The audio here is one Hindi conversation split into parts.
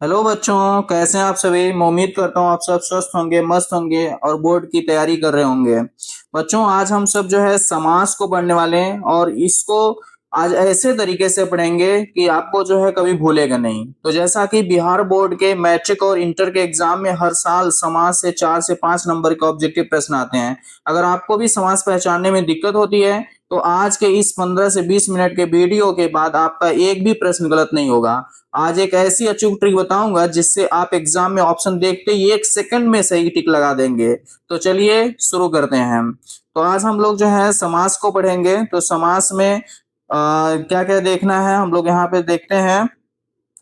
हेलो बच्चों, कैसे हैं आप सभी। मैं उम्मीद करता हूँ आप सब स्वस्थ होंगे, मस्त होंगे और बोर्ड की तैयारी कर रहे होंगे। बच्चों, आज हम सब जो है समास को पढ़ने वाले हैं और इसको आज ऐसे तरीके से पढ़ेंगे कि आपको जो है कभी भूलेगा नहीं। तो जैसा कि बिहार बोर्ड के मैट्रिक और इंटर के एग्जाम में हर साल समास से 4 से 5 नंबर के ऑब्जेक्टिव प्रश्न आते हैं। अगर आपको भी समास पहचानने में दिक्कत होती है तो आज के इस 15 से 20 मिनट के वीडियो के बाद आपका एक भी प्रश्न गलत नहीं होगा। आज एक ऐसी अचूक ट्रिक बताऊंगा जिससे आप एग्जाम में ऑप्शन देखते ही 1 सेकंड में सही टिक लगा देंगे। तो चलिए शुरू करते हैं हम। तो आज हम लोग जो है समास को पढ़ेंगे। तो समास में क्या क्या देखना है हम लोग यहाँ पे देखते हैं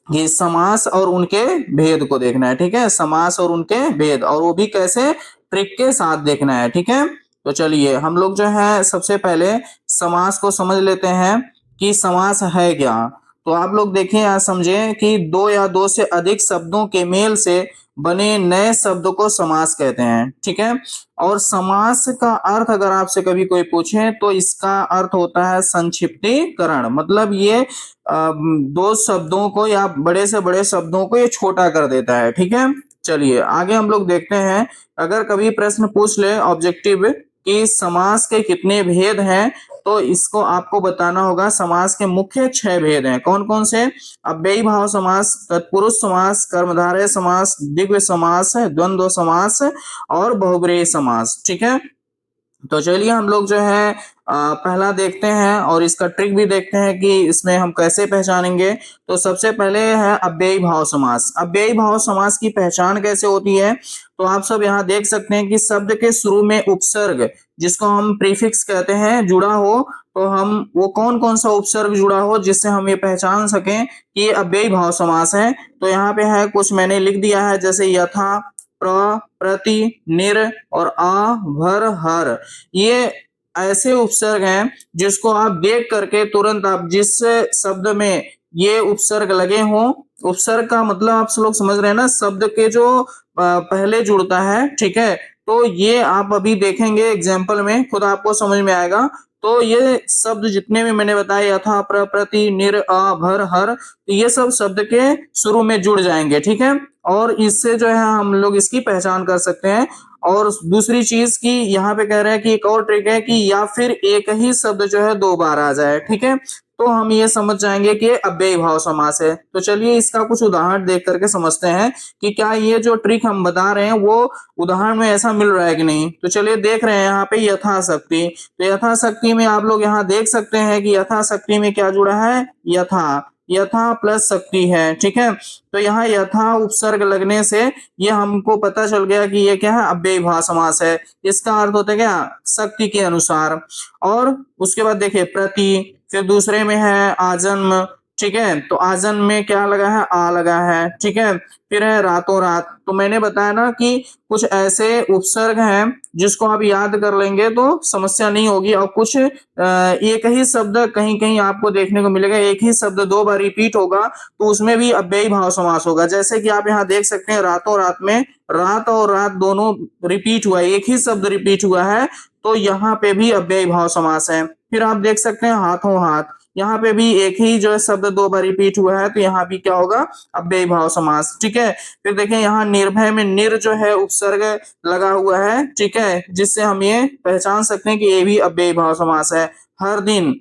कि समास और उनके भेद को देखना है। ठीक है, समास और उनके भेद, और वो भी कैसे, ट्रिक के साथ देखना है। ठीक है, तो चलिए हम लोग जो है सबसे पहले समास को समझ लेते हैं कि समास है क्या। तो आप लोग देखें या समझें कि दो या दो से अधिक शब्दों के मेल से बने नए शब्द को समास कहते हैं। ठीक है, और समास का अर्थ अगर आपसे कभी कोई पूछे तो इसका अर्थ होता है संक्षिप्तीकरण। मतलब ये दो शब्दों को या बड़े से बड़े शब्दों को ये छोटा कर देता है। ठीक है, चलिए आगे हम लोग देखते हैं। अगर कभी प्रश्न पूछ ले ऑब्जेक्टिव कि समास के कितने भेद हैं, तो इसको आपको बताना होगा। समास के मुख्य 6 भेद हैं। कौन कौन से? अव्ययी भाव समास, तत्पुरुष समास, कर्मधारय समास, द्विग्व समास, द्वंद्व समास और बहुब्रीहि समास। ठीक है, तो चलिए हम लोग जो है पहला देखते हैं और इसका ट्रिक भी देखते हैं कि इसमें हम कैसे पहचानेंगे। तो सबसे पहले है अव्ययी भाव समास। अव्ययी भाव समास की पहचान कैसे होती है? तो आप सब यहाँ देख सकते हैं कि शब्द के शुरू में उपसर्ग, जिसको हम प्रीफिक्स कहते हैं, जुड़ा हो। तो हम वो कौन कौन सा उपसर्ग जुड़ा हो जिससे हम ये पहचान सकें कि ये अव्ययी भाव समास है। तो यहाँ पे है कुछ मैंने लिख दिया है, जैसे यथा, प्र, प्रति, निर और आ, भर, हर। ये ऐसे उपसर्ग हैं जिसको आप देख करके तुरंत आप जिस शब्द में ये उपसर्ग लगे हों, उपसर्ग का मतलब आप लोग समझ रहे हैं ना, शब्द के जो पहले जुड़ता है। ठीक है, तो ये आप अभी देखेंगे एग्जाम्पल में, खुद आपको समझ में आएगा। तो ये शब्द जितने भी मैंने बताए, यथा, प्र, प्रति, निर, आ, भर, हर, तो ये सब शब्द के शुरू में जुड़ जाएंगे। ठीक है, और इससे जो है हम लोग इसकी पहचान कर सकते हैं। और दूसरी चीज की यहाँ पे कह रहे हैं कि एक और ट्रिक है कि या फिर एक ही शब्द जो है 2 बार आ जाए। ठीक है, तो हम ये समझ जाएंगे कि अव्ययी भाव समास है। तो चलिए इसका कुछ उदाहरण देख करके समझते हैं कि क्या ये जो ट्रिक हम बता रहे हैं वो उदाहरण में ऐसा मिल रहा है कि नहीं। तो चलिए देख रहे हैं यहाँ पे यथाशक्ति। तो यथाशक्ति में आप लोग यहाँ देख सकते हैं कि यथाशक्ति में क्या जुड़ा है? यथा, यथा प्लस शक्ति है। ठीक है, तो यहाँ यथा उपसर्ग लगने से ये हमको पता चल गया कि ये क्या है? अव्ययी भाव समास है। इसका अर्थ होता है क्या? शक्ति के अनुसार। और उसके बाद देखिए प्रति, फिर दूसरे में है आजन्म। ठीक है, तो आजन्म में क्या लगा है? आ लगा है। ठीक है, फिर है रातों रात। तो मैंने बताया ना कि कुछ ऐसे उपसर्ग हैं जिसको आप याद कर लेंगे तो समस्या नहीं होगी। और कुछ एक ही शब्द कहीं कहीं आपको देखने को मिलेगा, एक ही शब्द 2 बार रिपीट होगा, तो उसमें भी अव्ययी भाव समास होगा। जैसे कि आप यहाँ देख सकते हैं रातों रात में रात और रात दोनों रिपीट हुआ है, एक ही शब्द रिपीट हुआ है, तो यहाँ पे भी अव्ययी भाव समास है। फिर आप देख सकते हैं हाथों हाथ, यहाँ पे भी एक ही जो है शब्द 2 बार रिपीट हुआ है, तो यहाँ भी क्या होगा? अव्ययी भाव समास। ठीक है, फिर देखिए यहाँ निर्भय में निर जो है उपसर्ग लगा हुआ है। ठीक है, जिससे हम ये पहचान सकते हैं कि ये भी अव्ययी भाव समास है। हर दिन,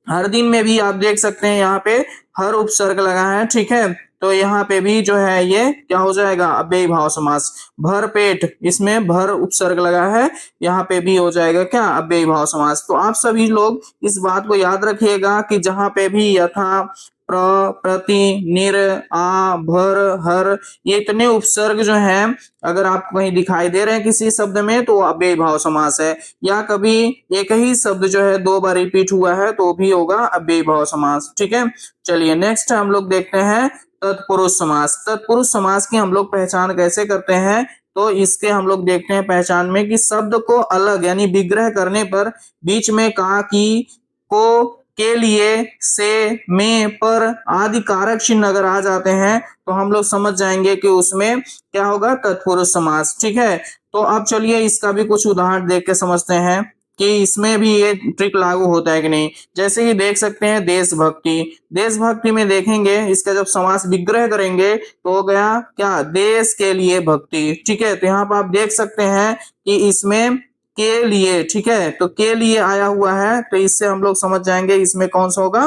हर दिन में भी आप देख सकते हैं यहाँ पे हर उपसर्ग लगा है। ठीक है, तो यहाँ पे भी जो है ये क्या हो जाएगा? अव्ययी भाव समास। भर पेट, इसमें भर उपसर्ग लगा है, यहाँ पे भी हो जाएगा क्या? अव्ययी भाव समास। तो आप सभी लोग इस बात को याद रखिएगा कि जहां पे भी यथा, प्र, प्रति, निर, आ, भर, हर, ये इतने उपसर्ग जो हैं अगर आपको कहीं दिखाई दे रहे हैं किसी शब्द में तो अव्ययी भाव समास है। या कभी एक ही शब्द जो है 2 बार रिपीट हुआ है तो भी होगा अव्ययी भाव समास। ठीक है, चलिए नेक्स्ट हम लोग देखते हैं तत्पुरुष समास। तत्पुरुष समास की हम लोग पहचान कैसे करते हैं? तो इसके हम लोग देखते हैं पहचान में कि शब्द को अलग यानी विग्रह करने पर बीच में का, की, को, के लिए, से, में, पर आदि कारक चिन्ह अगर आ जाते हैं तो हम लोग समझ जाएंगे कि उसमें क्या होगा? तत्पुरुष समास। ठीक है, तो अब चलिए इसका भी कुछ उदाहरण देख के समझते हैं कि इसमें भी ये ट्रिक लागू होता है कि नहीं। जैसे कि देख सकते हैं देशभक्ति, देशभक्ति में देखेंगे इसका जब समास विग्रह करेंगे तो हो गया क्या, देश के लिए भक्ति। ठीक है, तो यहाँ पर आप देख सकते हैं कि इसमें के लिए, ठीक है, तो के लिए आया हुआ है, तो इससे हम लोग समझ जाएंगे इसमें कौन सा होगा,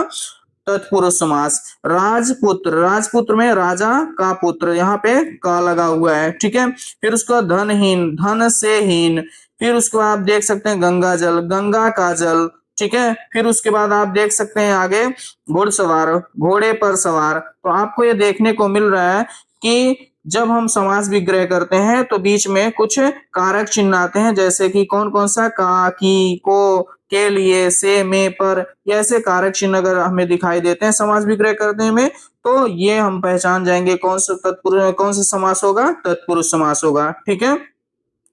तत्पुरुष समास। राजपुत्र, राजपुत्र में राजा का पुत्र, यहाँ पे का लगा हुआ है। ठीक है, फिर उसका धनहीन, धन से हीन। फिर उसके बाद आप देख सकते हैं गंगा जल, गंगा का जल। ठीक है, फिर उसके बाद आप देख सकते हैं आगे घुड़सवार, घोड़े पर सवार। तो आपको ये देखने को मिल रहा है कि जब हम समास विग्रह करते हैं तो बीच में कुछ कारक चिन्ह आते हैं, जैसे कि कौन कौन सा, का, की, को, के लिए, से, में, पर, ये ऐसे कारक चिन्ह अगर हमें दिखाई देते हैं समास विग्रह करने में, तो ये हम पहचान जाएंगे कौन सा तत्पुरुष, कौन सा समास होगा, तत्पुरुष समास होगा। ठीक है,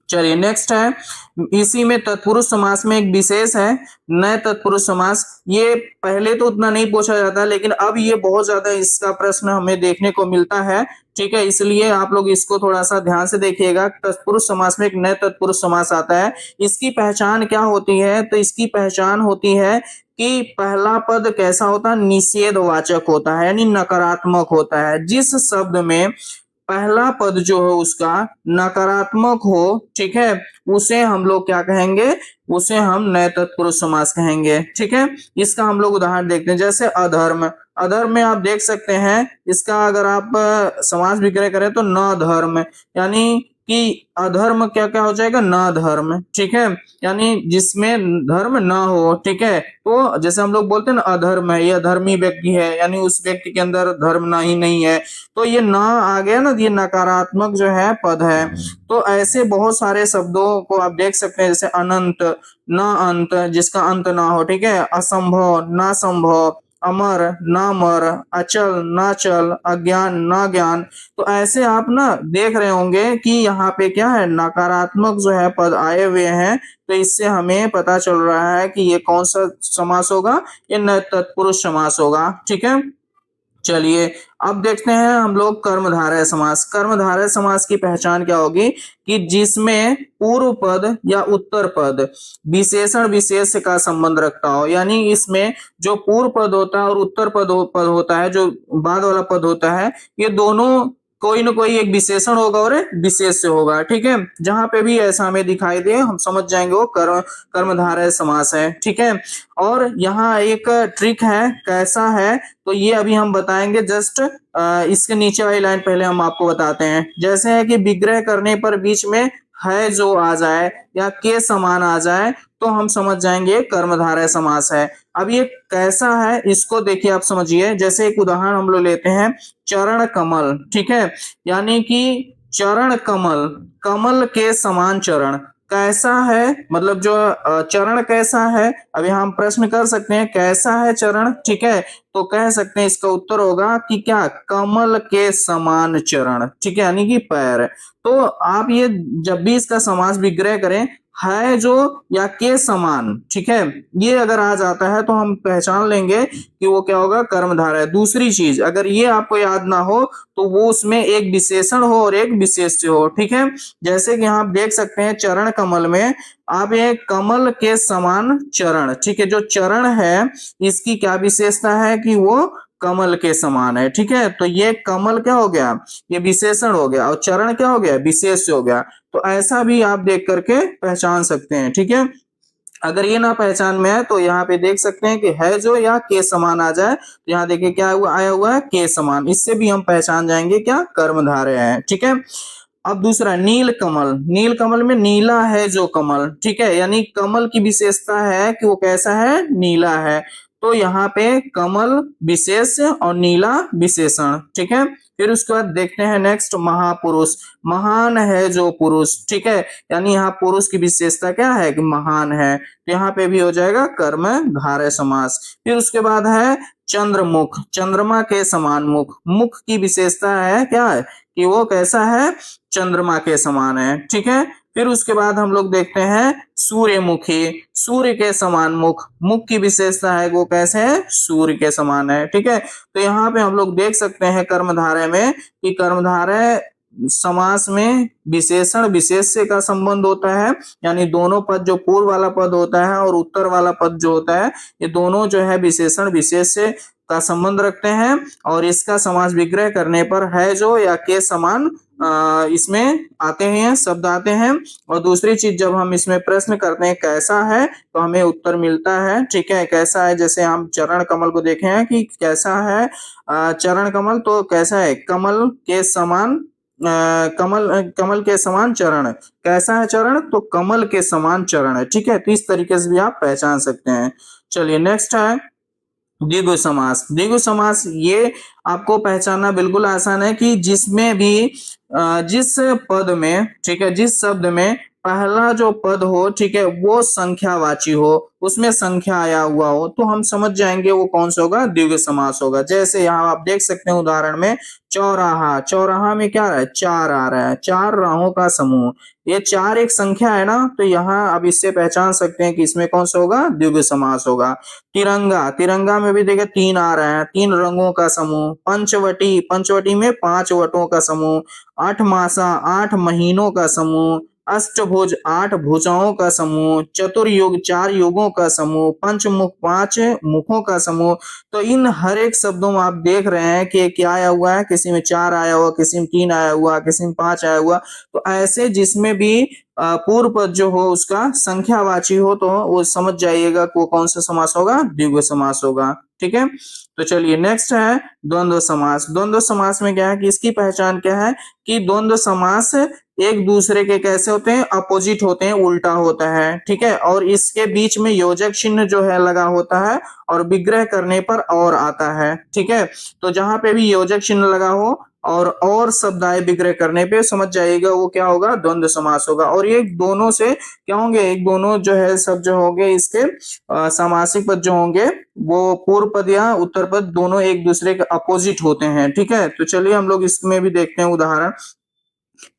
चलिए नेक्स्ट है, इसी में तत्पुरुष समास में एक विशेष है नए तत्पुरुष समास। ये पहले तो उतना नहीं पूछा जाता, लेकिन अब ये बहुत ज्यादा इसका प्रश्न हमें देखने को मिलता है। ठीक है, इसलिए आप लोग इसको थोड़ा सा ध्यान से देखिएगा। तत्पुरुष समास में एक नए तत्पुरुष समास आता है, इसकी पहचान क्या होती है, तो इसकी पहचान होती है कि पहला पद कैसा होता है, निषेधवाचक होता है, यानी नकारात्मक होता है। जिस शब्द में पहला पद जो है उसका नकारात्मक हो, ठीक है, उसे हम लोग क्या कहेंगे, उसे हम नए तत्पुरुष समास कहेंगे। ठीक है, इसका हम लोग उदाहरण देखते हैं, जैसे अधर्म। अधर्म में आप देख सकते हैं इसका अगर आप समास विग्रह करें तो न धर्म, यानी कि अधर्म क्या क्या हो जाएगा, न धर्म। ठीक है, यानी जिसमें धर्म न हो। ठीक है, तो जैसे हम लोग बोलते हैं ना अधर्म है, ये अधर्मी व्यक्ति है, यानी उस व्यक्ति के अंदर धर्म ना ही नहीं है, तो ये ना आ गया ना, ये नकारात्मक जो है पद है। तो ऐसे बहुत सारे शब्दों को आप देख सकते हैं, जैसे अनंत, ना अंत, जिसका अंत ना हो। ठीक है, असंभव, ना संभव, अमर, ना मर, अचल, ना चल, अज्ञान, ना ज्ञान। तो ऐसे आप ना देख रहे होंगे कि यहाँ पे क्या है, नकारात्मक जो है पद आए हुए हैं। तो इससे हमें पता चल रहा है कि ये कौन सा समास होगा, ये नए तत्पुरुष समास होगा। ठीक है, चलिए अब देखते हैं हम लोग कर्मधारय समास। कर्मधारय समास की पहचान क्या होगी, कि जिसमें पूर्व पद या उत्तर पद विशेषण विशेष का संबंध रखता हो, यानी इसमें जो पूर्व पद होता है और उत्तर पद होता है, जो बाद वाला पद होता है, ये दोनों कोई ना कोई एक विशेषण होगा और एक विशेष होगा। ठीक है, जहां पे भी ऐसा हमें दिखाई दे हम समझ जाएंगे वो कर्मधारय समास है। ठीक है, और यहाँ एक ट्रिक है, कैसा है, तो ये अभी हम बताएंगे। जस्ट इसके नीचे वाली लाइन पहले हम आपको बताते हैं। जैसे है कि विग्रह करने पर बीच में है जो आ जाए या के समान आ जाए, तो हम समझ जाएंगे कर्मधारय समास है। अब ये कैसा है इसको देखिए, आप समझिए। जैसे एक उदाहरण हम लोग लेते हैं, चरण कमल। ठीक है, यानी कि चरण कमल, कमल के समान चरण कैसा है, मतलब जो चरण कैसा है। अब यहाँ हम प्रश्न कर सकते हैं कैसा है चरण। ठीक है, तो कह सकते हैं इसका उत्तर होगा कि क्या, कमल के समान चरण। ठीक है, यानी कि पैर। तो आप ये जब भी इसका समास विग्रह करें, है जो या के समान, ठीक है, ये अगर आ जाता है तो हम पहचान लेंगे कि वो क्या होगा, कर्मधारय। दूसरी चीज, अगर ये आपको याद ना हो तो वो उसमें एक विशेषण हो और एक विशेष्य हो। ठीक है, जैसे कि यहाँ आप देख सकते हैं चरण कमल में आप ये कमल के समान चरण। ठीक है, जो चरण है इसकी क्या विशेषता है कि वो कमल के समान है। ठीक है, तो ये कमल क्या हो गया, ये विशेषण हो गया, और चरण क्या हो गया, विशेष हो गया। तो ऐसा भी आप देख करके पहचान सकते हैं। ठीक है, अगर ये ना पहचान में है तो यहाँ पे देख सकते हैं कि है जो या के समान आ जाए, तो यहाँ देखिए क्या हुआ, आया हुआ है के समान। इससे भी हम पहचान जाएंगे क्या, कर्मधारय है। ठीक है, अब दूसरा नील कमल। नील कमल में नीला है जो कमल। ठीक है, यानी कमल की विशेषता है कि वो कैसा है, नीला है। तो यहाँ पे कमल विशेष और नीला विशेषण। ठीक है, फिर उसके बाद देखते हैं नेक्स्ट, महापुरुष। महान है जो पुरुष। ठीक है, यानी यहाँ पुरुष की विशेषता क्या है कि महान है, तो यहाँ पे भी हो जाएगा कर्मधारय समास। फिर उसके बाद है चंद्रमुख, चंद्रमा के समान मुख। मुख की विशेषता है क्या है कि वो कैसा है, चंद्रमा के समान है। ठीक है, फिर उसके बाद हम लोग देखते हैं सूर्यमुखी, सूर्य के समान मुख। मुख की विशेषता है वो कैसे है, सूर्य के समान है। ठीक है, तो यहाँ पे हम लोग देख सकते हैं कर्मधारय में कि कर्मधारय समास में विशेषण विशेष्य का संबंध होता है, यानी दोनों पद, जो पूर्व वाला पद होता है और उत्तर वाला पद जो होता है, ये दोनों जो है विशेषण विशेष्य का संबंध रखते हैं। और इसका समास विग्रह करने पर है जो या के समान इसमें आते हैं, शब्द आते हैं। और दूसरी चीज, जब हम इसमें प्रश्न करते हैं कैसा है, तो हमें उत्तर मिलता है। ठीक है, कैसा है, जैसे हम चरण कमल को देखे हैं कि कैसा है चरण कमल, तो कैसा है, कमल के समान कमल के समान चरण। कैसा है चरण, तो कमल के समान चरण है। ठीक है, तो इस तरीके से भी आप पहचान सकते हैं। चलिए नेक्स्ट है द्विगु समास। द्विगु समास ये आपको पहचानना बिल्कुल आसान है कि जिसमें भी जिस पद में, ठीक है, जिस शब्द में पहला जो पद हो, ठीक है, वो संख्यावाची हो, उसमें संख्या आया हुआ हो, तो हम समझ जाएंगे वो कौन सा होगा, द्विगु समास होगा। जैसे यहाँ आप देख सकते हैं उदाहरण में चौराहा। चौराहा में क्या आ रहा है, चार आ रहा है, चार राहों का समूह। ये चार एक संख्या है ना, तो यहाँ अब इससे पहचान सकते हैं कि इसमें कौन सा होगा, द्विगु समास होगा। तिरंगा। तिरंगा में भी देखिए तीन आ रहे हैं, तीन रंगों का समूह। पंचवटी। पंचवटी में पांच वटों का समूह। आठ मासा, आठ महीनों का समूह। अष्टभुज, आठ भुजाओं का समूह। चतुर्युग, चार युगों का समूह। पंचमुख, पांच मुखों का समूह। तो इन हर एक शब्दों में आप देख रहे हैं कि क्या आया हुआ है, किसी में चार आया हुआ, किसी में तीन आया हुआ, किसी में पांच आया हुआ। तो ऐसे जिसमें भी पूर्व पद जो हो उसका संख्यावाची हो, तो वो समझ जाइएगा कि वो कौन सा समास होगा, द्विगु समास होगा। ठीक है, तो चलिए नेक्स्ट है द्वंद्व समास। द्वंद्व समास में क्या है कि इसकी पहचान क्या है कि द्वंद्व समास एक दूसरे के कैसे होते हैं, अपोजिट होते हैं, उल्टा होता है। ठीक है, और इसके बीच में योजक चिन्ह जो है लगा होता है और विग्रह करने पर और आता है। ठीक है, तो जहां पे भी योजक चिन्ह लगा हो और शब्द आए विग्रह करने पे, समझ जाइएगा वो क्या होगा, द्वंद्व समास होगा। और ये दोनों से क्या होंगे, एक दोनों जो है शब्द जो होंगे इसके समासिक पद जो होंगे वो पूर्व पद या उत्तर पद दोनों एक दूसरे के अपोजिट होते हैं। ठीक है, तो चलिए हम लोग इसमें भी देखते हैं उदाहरण।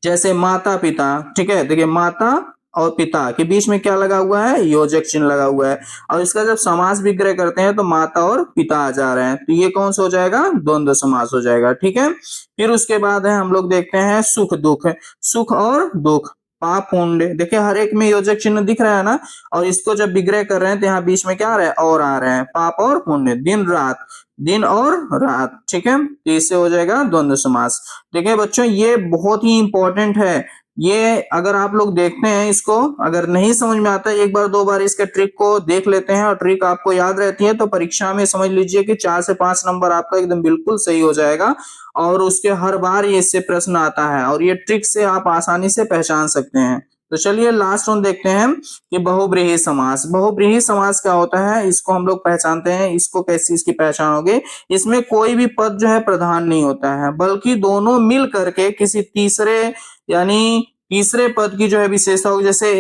जैसे माता पिता। ठीक है, देखिए माता और पिता के बीच में क्या लगा हुआ है, योजक चिन्ह लगा हुआ है। और इसका जब समास विग्रह करते हैं तो माता और पिता आ जा रहे हैं, तो ये कौन सा हो जाएगा, द्वंद्व समास हो जाएगा। ठीक है, फिर उसके बाद है हम लोग देखते हैं सुख दुख। सुख और दुख, पाप पुण्य, देखिए हर एक में योजक चिन्ह दिख रहा है ना, और इसको जब विग्रह कर रहे हैं तो यहाँ बीच में क्या आ रहा है, और आ रहे हैं, पाप और पुण्य। दिन रात, दिन और रात। ठीक है, तो इससे हो जाएगा द्वंद्व समास। देखिए बच्चों ये बहुत ही इंपॉर्टेंट है। ये अगर आप लोग देखते हैं, इसको अगर नहीं समझ में आता है, एक बार दो बार इसके ट्रिक को देख लेते हैं और ट्रिक आपको याद रहती है, तो परीक्षा में समझ लीजिए कि 4 से 5 नंबर आपका एकदम बिल्कुल सही हो जाएगा। और उसके हर बार ये इससे प्रश्न आता है और ये ट्रिक से आप आसानी से पहचान सकते हैं। तो चलिए लास्ट वन देखते हैं कि बहुब्रीहि समास। बहुब्रीहि समास क्या होता है, इसको हम लोग पहचानते हैं। इसको कैसे इसकी पहचान होगी, इसमें कोई भी पद जो है प्रधान नहीं होता है, बल्कि दोनों मिल करके किसी तीसरे, यानी तीसरे पद की जो है विशेषता होगी। जैसे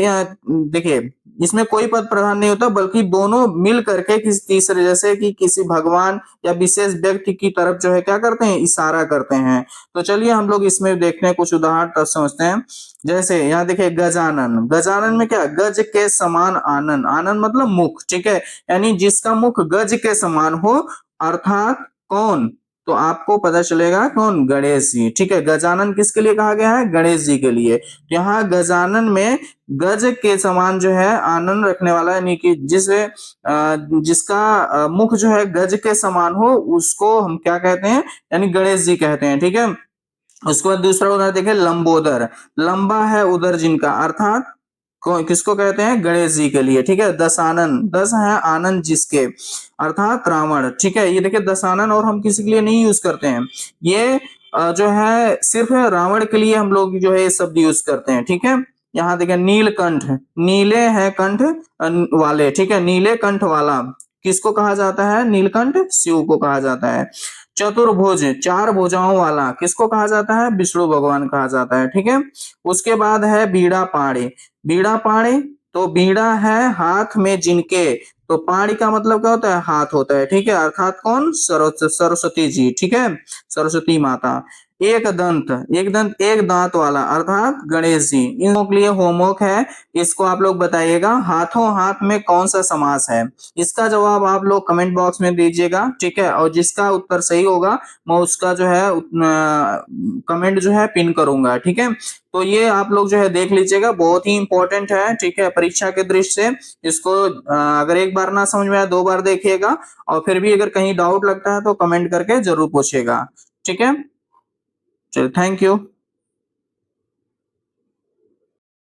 देखिए इसमें कोई पद प्रधान नहीं होता, बल्कि दोनों मिल करके किसी तीसरे, जैसे कि किसी भगवान या विशेष व्यक्ति की तरफ जो है क्या करते हैं, इशारा करते हैं। तो चलिए हम लोग इसमें देखते हैं कुछ उदाहरण, तब समझते हैं। जैसे यहाँ देखिए गजानन। गजानन में क्या, गज के समान आनन। आनन मतलब मुख। ठीक है, यानी जिसका मुख गज के समान हो, अर्थात कौन, तो आपको पता चलेगा कौन, गणेश जी। ठीक है, गजानन किसके लिए कहा गया है, गणेश जी के लिए। तो यहाँ गजानन में गज के समान जो है आनन रखने वाला, यानी कि जिसका मुख जो है गज के समान हो, उसको हम क्या कहते हैं, यानी गणेश जी कहते हैं। ठीक है, उसके बाद दूसरा उदाहरण देखें, लंबोदर। लंबा है उदर जिनका, अर्थात किसको कहते हैं, गणेश जी के लिए। ठीक है, दशानन, दस है आनंद जिसके, अर्थात रावण। ठीक है, ये देखिए दशानन और हम किसी के लिए नहीं यूज करते हैं, ये जो है सिर्फ रावण के लिए हम लोग जो है ये शब्द यूज करते हैं। ठीक है, यहाँ देखिए नीलकंठ। नीले है कंठ वाले। ठीक है, नीले कंठ वाला किसको कहा जाता है, नीलकंठ शिव को कहा जाता है। चतुर्भुज, चार भुजाओं वाला किसको कहा जाता है, विष्णु भगवान कहा जाता है। ठीक है, उसके बाद है बीड़ा पाणी। बीड़ा पाणी, तो बीड़ा है हाथ में जिनके, तो पाणी का मतलब क्या होता है, हाथ होता है। ठीक है, अर्थात कौन, सरस्वती जी। ठीक है, सरस्वती माता। एक दंत एक दांत वाला अर्थात गणेश जी। इन लोगों के लिए होमवर्क है, इसको आप लोग बताइएगा हाथों हाथ में कौन सा समास है। इसका जवाब आप लोग कमेंट बॉक्स में दीजिएगा, ठीक है। और जिसका उत्तर सही होगा मैं उसका जो है कमेंट जो है पिन करूंगा, ठीक है। तो ये आप लोग जो है देख लीजिएगा, बहुत ही इंपॉर्टेंट है, ठीक है, परीक्षा के दृष्टि से। इसको अगर एक बार ना समझ में आया 2 बार देखिएगा, और फिर भी अगर कहीं डाउट लगता है तो कमेंट करके जरूर पूछिएगा, ठीक है। चलिए, थैंक यू।